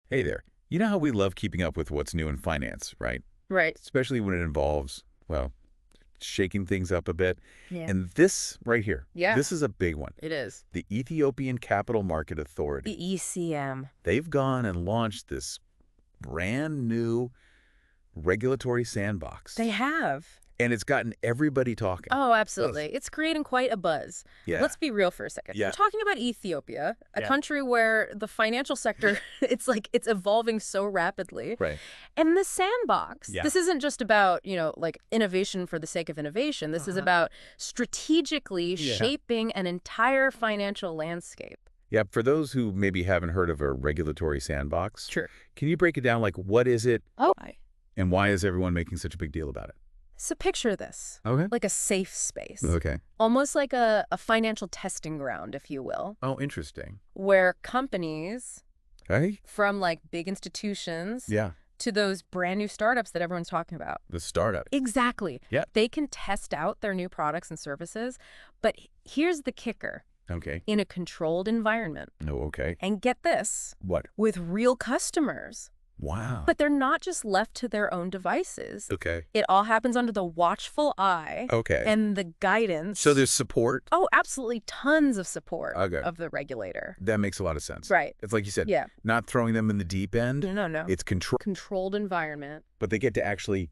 Hey there. You know how we love keeping up with what's new in finance, right? Right. Especially when it involves, well, shaking things up a bit. Yeah. And this right here, Yeah, this is a big one. it is. The Ethiopian Capital Market Authority. The ECM. They've gone and launched this brand new regulatory sandbox. They have. And it's gotten everybody talking. Oh, absolutely. It's creating quite a buzz. Yeah. Let's be real for a second. Yeah. We're talking about Ethiopia, a Yeah. country where the financial sector, it's evolving so rapidly. Right. And the sandbox, Yeah. this isn't just about, innovation for the sake of innovation. This is about strategically shaping an entire financial landscape. Yeah, for those who maybe haven't heard of a regulatory sandbox, Sure. can you break it down? Like, what is it Oh. and why is everyone making such a big deal about it? So picture this, Okay. like a safe space. Okay. Almost like a financial testing ground, if you will, Oh, interesting. where companies Hey? from big institutions Yeah. to those brand new startups that everyone's talking about. The startup. Exactly. Yeah. They can test out their new products and services. But here's the kicker. Okay. In a controlled environment. No, okay. And get this, What? with real customers. Wow. But they're not just left to their own devices. Okay. It all happens under the watchful eye Okay. and the guidance. So there's support? Oh, absolutely tons of support Okay. of the regulator. That makes a lot of sense. Right. It's like you said, Yeah. not throwing them in the deep end. No. It's control, Controlled environment but they get to actually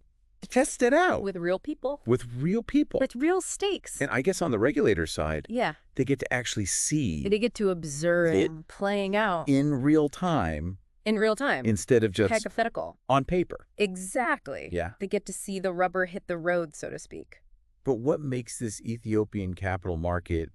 test it out with real people. with real people. With real stakes. And I guess on the regulator side, Yeah. they get to actually see They get to observe it it playing out in real time in real time. instead of just Hypothetical. on paper. Exactly. Yeah. They get to see the rubber hit the road, so to speak. But what makes this Ethiopian capital market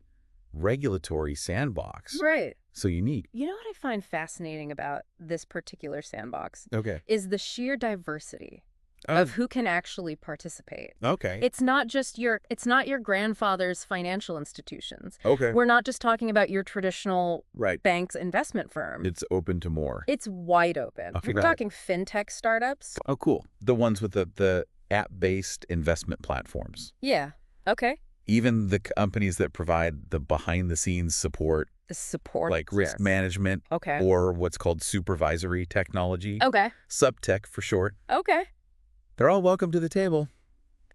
regulatory sandbox Right. so unique? You know what I find fascinating about this particular sandbox Okay. is the sheer diversity Oh. of who can actually participate. Okay. It's not your grandfather's financial institutions. Okay. We're not just talking about your traditional Right. bank's investment firm. It's open to more. It's wide open. Okay, We're got it. talking fintech startups. Oh, cool. The ones with the app-based investment platforms. Yeah. Okay. Even the companies that provide the behind-the-scenes support, The support. like risk yes. management Okay. or what's called supervisory technology, Okay. subtech for short. Okay. They're all welcome to the table.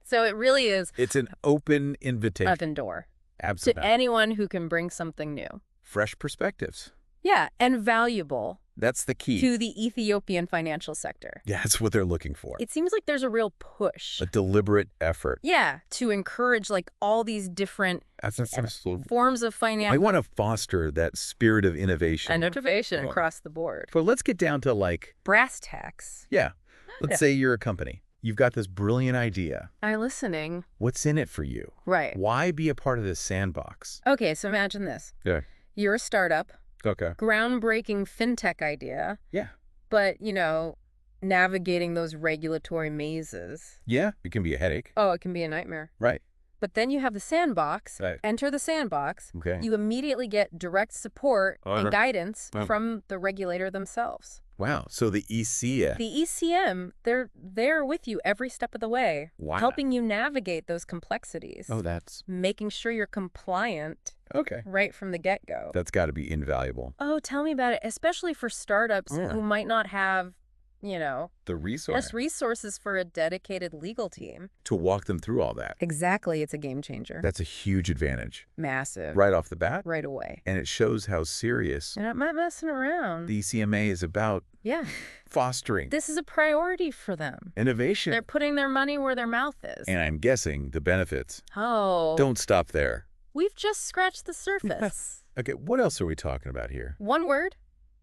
So it really is It's an open invitation. open door to Absolutely. anyone who can bring something new. Fresh perspectives. Yeah, and valuable That's the key. to the Ethiopian financial sector. Yeah, that's what they're looking for. It seems like there's a real push. A deliberate effort. Yeah, to encourage all these different That's absolutely. forms of I finance want to foster that spirit of innovation. and innovation Oh. across the board. So let's get down to Brass tacks. yeah, let's Yeah. say you're a company. You've got this brilliant idea. I'm listening. What's in it for you? Right. Why be a part of this sandbox? Okay, so imagine this. Yeah. You're a startup, Okay. groundbreaking fintech idea, Yeah. but, navigating those regulatory mazes. Yeah, it can be a headache. Oh, it can be a nightmare. Right. But then you have the sandbox. Right. Enter the sandbox. Okay. You immediately get direct support Oh, and guidance Wow. from the regulator themselves. Wow. So the ECA. The ECM, they're there with you every step of the way, Wow. helping you navigate those complexities, Oh, that's making sure you're compliant okay. right from the get-go. That's got to be invaluable. Oh, tell me about it, especially for startups Yeah. who might not have, The resource less resources for a dedicated legal team. to walk them through all that. Exactly. It's a game changer. That's a huge advantage Massive. right off the bat. Right away. And it shows how serious You're not messing around. the ECMA is about Yeah. fostering This is a priority for them. innovation. They're putting their money where their mouth is. And I'm guessing the benefits Oh. don't stop there. We've just scratched the surface. Okay, what else are we talking about here? One word,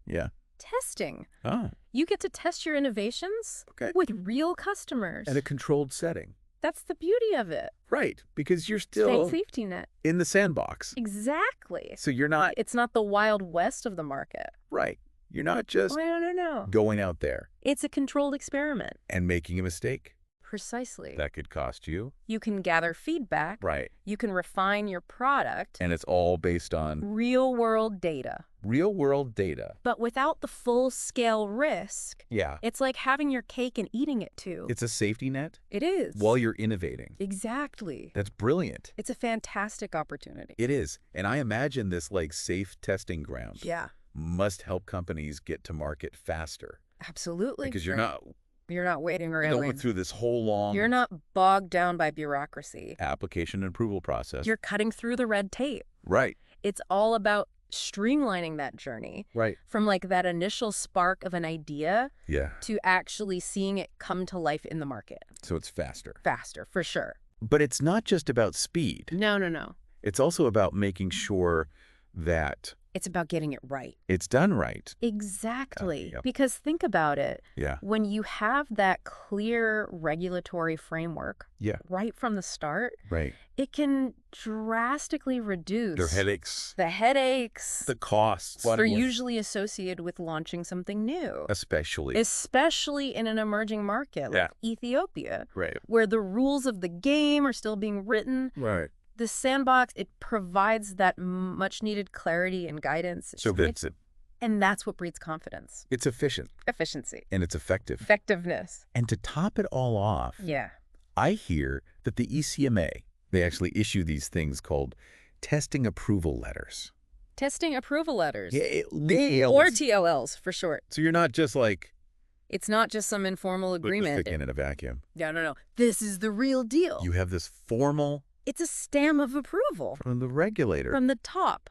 Yeah. testing. Oh, You get to test your innovations okay. with real customers. At a controlled setting. That's the beauty of it. Right, because you're still Safety net. in the sandbox. Exactly. So you're not, It's not the wild west of the market. right, you're not just Oh, no. going out there It's a controlled experiment. and making a mistake. Precisely. That could cost you. You can gather feedback. Right. You can refine your product. And it's all based on Real-world data. real-world data. But without the full-scale risk, Yeah. it's like having your cake and eating it too. It's a safety net It is. while you're innovating. Exactly. That's brilliant. It's a fantastic opportunity. It is. And I imagine this safe testing ground. Yeah. must help companies get to market faster. Absolutely. Because You're not waiting around. going through this whole long You're not bogged down by bureaucracy. application and approval process. You're cutting through the red tape. Right. It's all about streamlining that journey. Right. From like that initial spark of an idea Yeah. to actually seeing it come to life in the market. So it's faster. Faster, for sure. But it's not just about speed. No. It's also about making sure that It's about getting it right. it's done right. Exactly. Yep. Because think about it. Yeah. When you have that clear regulatory framework Yeah. right from the start, Right. it can drastically reduce Their headaches, the headaches the costs. they're usually associated with launching something new, Especially. especially in an emerging market like Ethiopia, Right. where the rules of the game are still being written. Right. The Sandbox, it provides that much-needed clarity and guidance. So that's it. And that's what breeds confidence. It's efficient Efficiency. and it's effective. Effectiveness. And to top it all off, Yeah. I hear that the ECMA, they actually issue these things called testing approval letters. Testing approval letters. Yeah. Or TOLs, for short. So you're not just like It's not just some informal agreement. sticking in a vacuum. No. This is the real deal. You have this formal It's a stamp of approval from the regulator. from the top.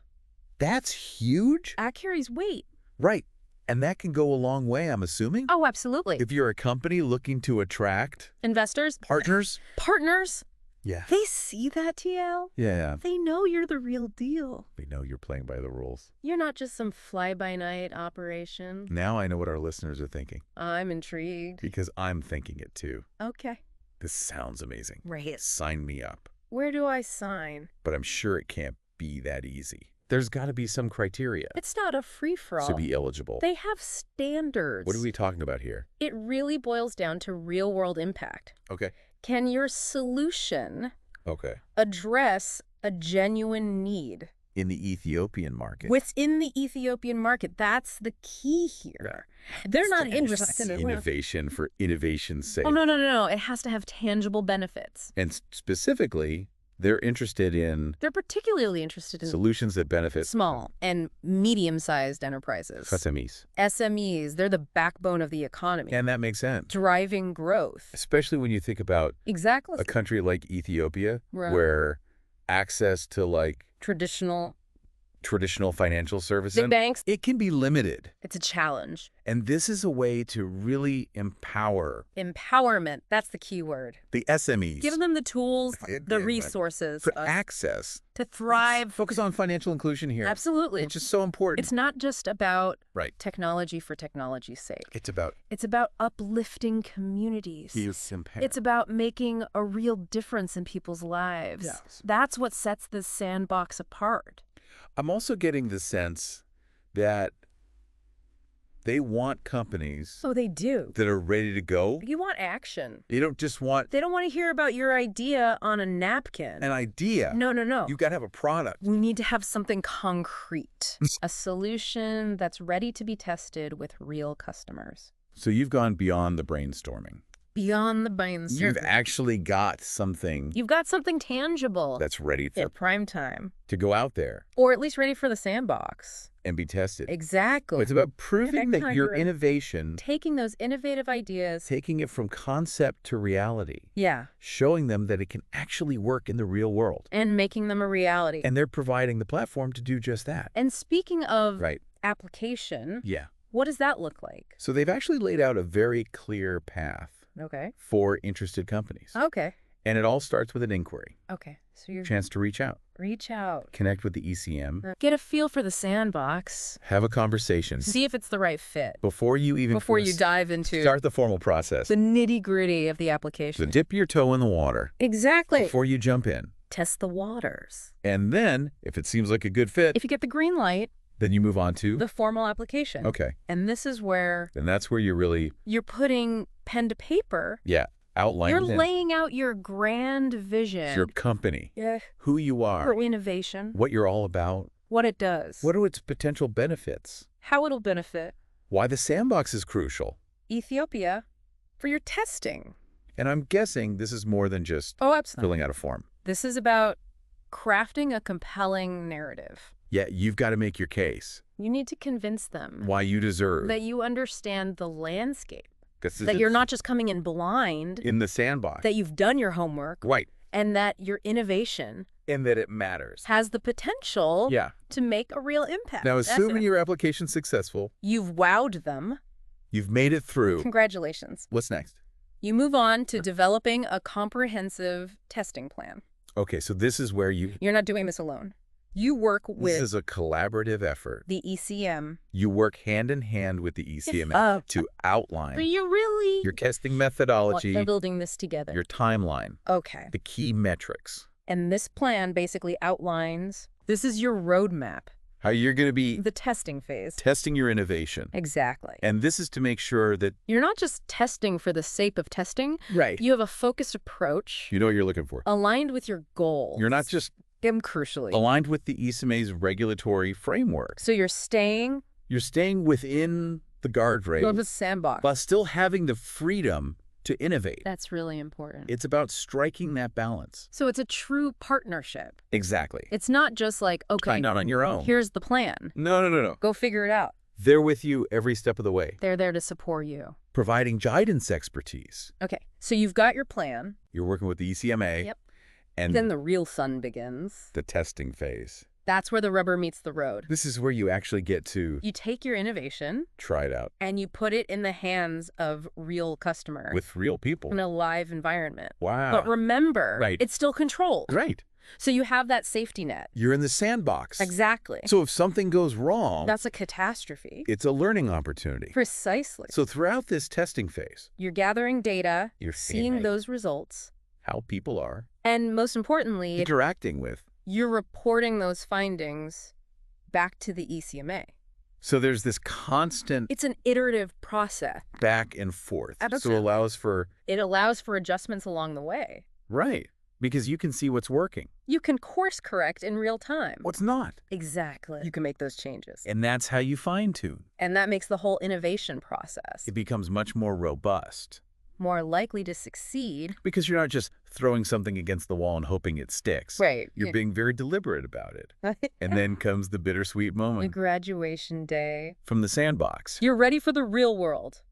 That's huge. That carries weight. Right. And that can go a long way, I'm assuming. Oh, absolutely. If you're a company looking to attract Investors, partners. partners, Yeah. they see that, TL. Yeah. They know you're the real deal. We know you're playing by the rules. You're not just some fly-by-night operation. Now I know what our listeners are thinking I'm intrigued. because I'm thinking it too. Okay. This sounds amazing. Right. Sign me up. Where do I sign? But I'm sure it can't be that easy. There's got to be some criteria It's not a free-for-all. to be eligible. They have standards. What are we talking about here? It really boils down to real-world impact. Okay. Can your solution Okay. address a genuine need In the Ethiopian market. within the Ethiopian market? That's the key here. They're not interested in innovation for innovation's sake. Oh, no. It has to have tangible benefits. And specifically, they're interested in They're particularly interested in solutions that benefit small and medium-sized enterprises. SMEs. SMEs, they're the backbone of the economy. And that makes sense. Driving growth. Especially when you think about Exactly. a country like Ethiopia, Right. where access to like Traditional traditional financial services, big banks, it can be limited. it's a challenge. And this is a way to really empower Empowerment, that's the key word. the SMEs. Give them the tools, It- the it- resources for access. to thrive. Focus on financial inclusion here. Absolutely. Which is so important. It's not just about Right. technology for technology's sake. It's about It's about uplifting communities. It's about making a real difference in people's lives. Yes. That's what sets this Sandbox apart. I'm also getting the sense that they want companies Oh, they do. that are ready to go. You want action. You don't just want They don't want to hear about your idea on a napkin. an idea. No. You got to have a product. We need to have something concrete. A solution that's ready to be tested with real customers. So you've gone beyond the brainstorming. Beyond the brains. You've actually got something You've got something tangible. that's ready at prime time. to go out there Or at least ready for the Sandbox. and be tested. Exactly. It's about proving that your Accurate. innovation, Taking those innovative ideas. taking it from concept to reality, Yeah. showing them that it can actually work in the real world. And making them a reality. And they're providing the platform to do just that. And speaking of Right. application, Yeah. what does that look like? So they've actually laid out a very clear path Okay. for interested companies. Okay. And it all starts with an inquiry, Okay. So you chance to reach out, reach out. connect with the ECM, Get a feel for the Sandbox. have a conversation See if it's the right fit. before you even Before you dive into start the formal process. the nitty-gritty of the So application. dip your toe in the water Exactly. before you jump in. Test the waters. And then, if it seems like a good fit, If you get the green light, then you move on to the formal application. okay. And this is where And that's where you're really, you're putting pen to paper. outlining You're laying out your grand vision. your company, Yeah. who you are, For innovation. what you're all about, What it does. what are its potential benefits, How it'll benefit why the sandbox is crucial. Ethiopia for your testing. And I'm guessing this is more than just Oh, absolutely. filling out a form. This is about crafting a compelling narrative. Yeah, you've got to make your case. You need to convince them why you deserve. that you understand the landscape, This is that you're not just coming in blind, in the sandbox. that you've done your homework, Right. and that your innovation And that it matters. has the potential Yeah. to make a real impact. Now, That's assuming it. your application's successful, You've wowed them. you've made it through. Congratulations. What's next? You move on to developing a comprehensive testing plan. Okay, so this is where You're not doing this alone. You work this with is a collaborative effort. the ECM. You work hand in hand with the ECMA to But outline you really your testing they're methodology, building this together. your timeline, Okay. the key metrics, And this plan basically outlines, this is your roadmap, how you're going to be the testing phase. testing your innovation. Exactly. And this is to make sure that You're not just testing for the sake of testing. right. You have a focused approach You know what you're looking for. aligned with your goals. You're not just crucially. aligned with the ECMA's regulatory framework. So you're staying You're staying within the guardrails, the sandbox. while still having the freedom to innovate. That's really important. It's about striking that balance. So it's a true partnership. Exactly. It's not just like, okay, Try not on your own. here's the plan. No. Go figure it out. They're with you every step of the way, They're there to support you. providing guidance expertise. Okay, so you've got your plan. You're working with the ECMA Yep. and Then the real fun begins. the testing phase. That's where the rubber meets the road. This is where you actually get to You take your innovation try it out and you put it in the hands of real customers with real people. in a live environment. Wow. But remember, Right. it's still controlled. Right. So you have that safety net. You're in the sandbox. Exactly. So if something goes wrong, That's a catastrophe. it's a learning opportunity. Precisely. So throughout this testing phase, You're gathering data, You're seeing seeing those results, how people are and most importantly, interacting with. you're reporting those findings back to the ECMA. So there's this constant It's an iterative process. back and forth. Absolutely. So allows for, It allows for adjustments along the way. right, because you can see what's working, You can course correct in real time. what's not. Exactly. You can make those changes. And that's how you fine tune. And that makes the whole innovation process It becomes much more robust more likely to succeed. because you're not just throwing something against the wall and hoping it sticks. Right. You're being very deliberate about it. And then comes the bittersweet the moment graduation day. from the sandbox. You're ready for the real world.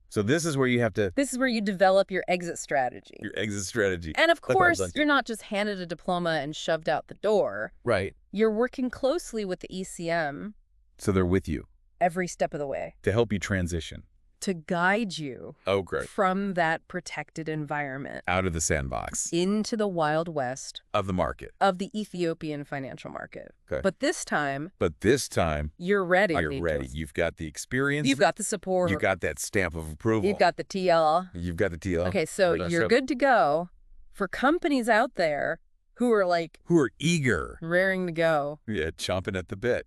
So this is where you have to, This is where you develop your exit strategy. your exit strategy. And of Like what I've course, done. you're not just handed a diploma and shoved out the door. Right. You're working closely with the ECM So they're with you every step of the way to help you transition. to guide you Oh, great. from that protected environment Out of the sandbox into the Wild West of the market. of the Ethiopian financial market. Okay. But this time, But this time, you're ready. you're ready. Nikos. You've got the experience. You've got the support. You got that stamp of approval. You've got the TL. You've got the TL. Okay, so Right on you're ship. good to go for companies out there who are like Who are eager. raring to go. Yeah, chomping at the bit.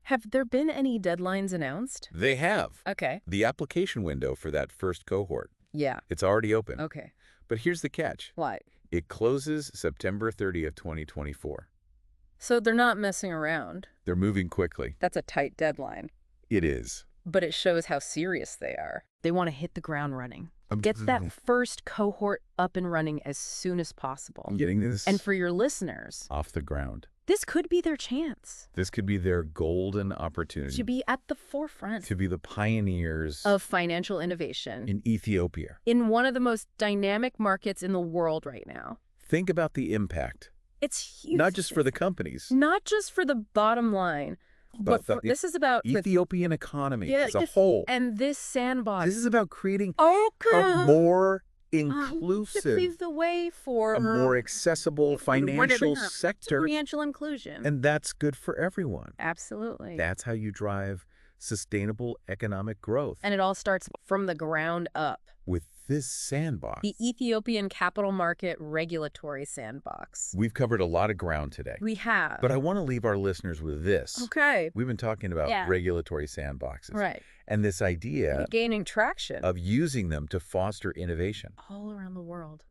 Have there been any deadlines announced? They have. Okay. The application window for that first cohort. Yeah. It's already open. Okay. But here's the catch. What? It closes September 30th, 2024. So they're not messing around. They're moving quickly. That's a tight deadline. It is. But it shows how serious they are. They want to hit the ground running. Get that first cohort up and running as soon as possible. Getting this And for your listeners, off the ground. this could be their chance This could be their golden opportunity to be at the forefront to be the pioneers of financial innovation in Ethiopia. in one of the most dynamic markets in the world right now. Think about the impact, It's huge. not just for the companies, Not just for the bottom line, but the this is about the Ethiopian economy Yeah, as a this- whole. and this sandbox. This is about creating okay. a more To inclusive, pave the way for a more accessible financial sector, financial inclusion. and that's good for everyone. Absolutely. That's how you drive sustainable economic growth And it all starts from the ground up. with this sandbox. The Ethiopian capital market regulatory sandbox. We've covered a lot of ground today, We have. but I want to leave our listeners with this. Okay. We've been talking about Yeah. regulatory sandboxes Right. and this idea Gaining traction of using them to foster innovation. all around the world.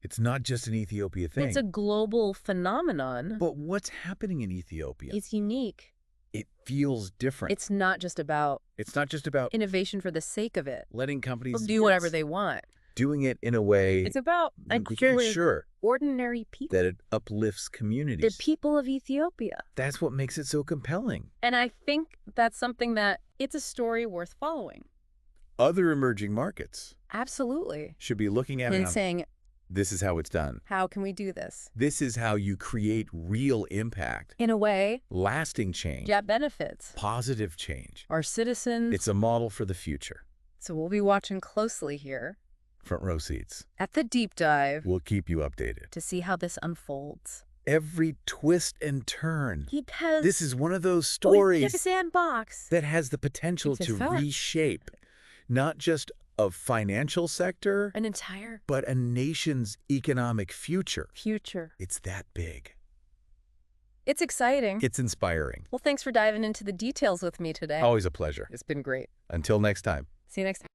It's not just an Ethiopia thing. It's a global phenomenon. But what's happening in Ethiopia? It's unique. It feels different. It's not just about It's not just about innovation for the sake of it. letting companies They'll do whatever they want. doing it in a way It's about sure ordinary people. that it uplifts The communities. people of Ethiopia. That's what makes it so compelling. And I think that's something that it's a story worth following. Other emerging markets Absolutely. should be looking at it And on, saying, this is how it's done. how can we do this? This is how you create real impact, In a way lasting change, that benefits positive change. our citizens. It's a model for the future. So we'll be watching closely here Front row seats. at the deep dive We'll keep you updated. to see how this unfolds. Every twist and turn. Because This is one of those it's stories a sandbox. that has the potential It's a to fact. reshape not just a financial sector, An entire but a nation's economic future. future. It's that big. It's exciting. It's inspiring. Well, thanks for diving into the details with me today. Always a pleasure. It's been great. Until next time. See you next time.